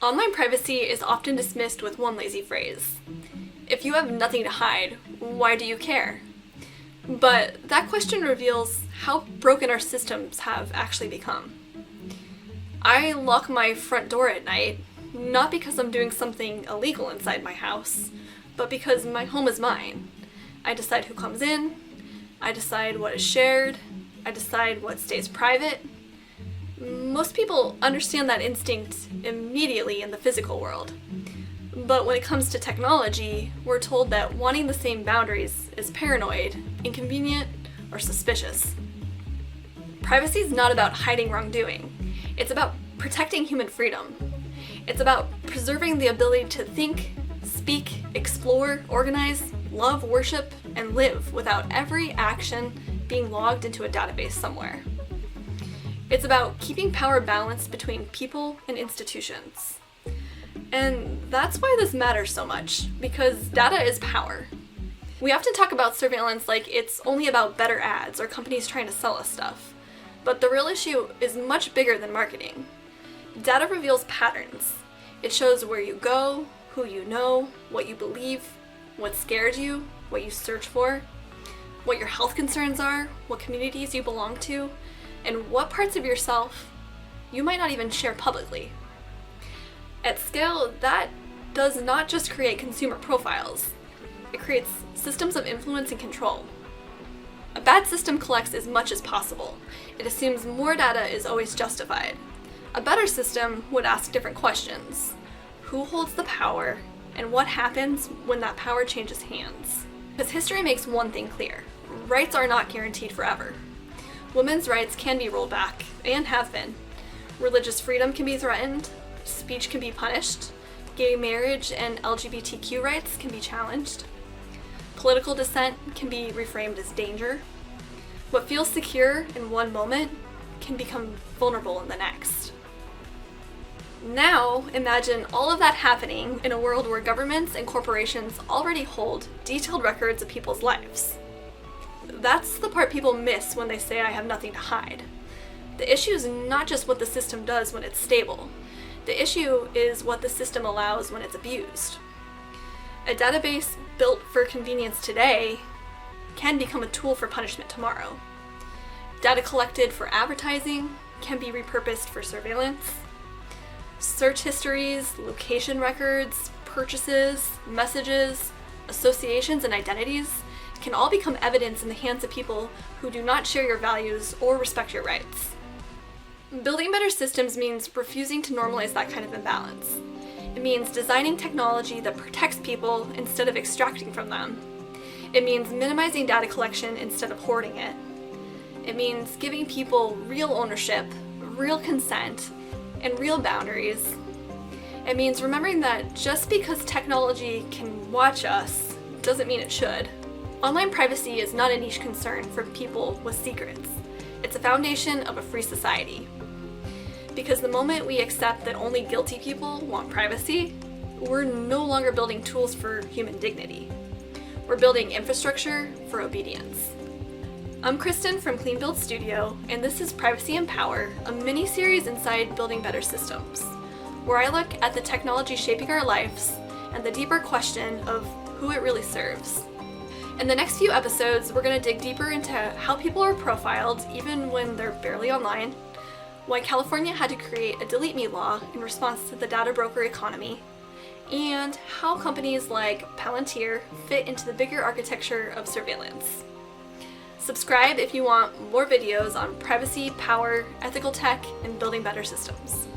Online privacy is often dismissed with one lazy phrase. If you have nothing to hide, why do you care? But that question reveals how broken our systems have actually become. I lock my front door at night, not because I'm doing something illegal inside my house, but because my home is mine. I decide who comes in, I decide what is shared, I decide what stays private. Most people understand that instinct immediately in the physical world. But when it comes to technology, we're told that wanting the same boundaries is paranoid, inconvenient, or suspicious. Privacy is not about hiding wrongdoing. It's about protecting human freedom. It's about preserving the ability to think, speak, explore, organize, love, worship, and live without every action being logged into a database somewhere. It's about keeping power balanced between people and institutions. And that's why this matters so much, because data is power. We often talk about surveillance like it's only about better ads or companies trying to sell us stuff. But the real issue is much bigger than marketing. Data reveals patterns. It shows where you go, who you know, what you believe, what scares you, what you search for, what your health concerns are, what communities you belong to, and what parts of yourself you might not even share publicly. At scale, that does not just create consumer profiles. It creates systems of influence and control. A bad system collects as much as possible. It assumes more data is always justified. A better system would ask different questions. Who holds the power, and what happens when that power changes hands? Because history makes one thing clear. Rights are not guaranteed forever. Women's rights can be rolled back, and have been. Religious freedom can be threatened, speech can be punished, gay marriage and LGBTQ rights can be challenged. Political dissent can be reframed as danger. What feels secure in one moment can become vulnerable in the next. Now, imagine all of that happening in a world where governments and corporations already hold detailed records of people's lives. That's the part people miss when they say I have nothing to hide. The issue is not just what the system does when it's stable. The issue is what the system allows when it's abused. A database built for convenience today can become a tool for punishment tomorrow. Data collected for advertising can be repurposed for surveillance. Search histories, location records, purchases, messages, associations, and identities can all become evidence in the hands of people who do not share your values or respect your rights. Building better systems means refusing to normalize that kind of imbalance. It means designing technology that protects people instead of extracting from them. It means minimizing data collection instead of hoarding it. It means giving people real ownership, real consent, and real boundaries. It means remembering that just because technology can watch us doesn't mean it should. Online privacy is not a niche concern for people with secrets. It's a foundation of a free society. Because the moment we accept that only guilty people want privacy, we're no longer building tools for human dignity. We're building infrastructure for obedience. I'm Kristen from Clean Build Studio, and this is Privacy and Power, a mini-series inside Building Better Systems, where I look at the technology shaping our lives and the deeper question of who it really serves. In the next few episodes, we're going to dig deeper into how people are profiled even when they're barely online, why California had to create a delete me law in response to the data broker economy, and how companies like Palantir fit into the bigger architecture of surveillance. Subscribe if you want more videos on privacy, power, ethical tech, and building better systems.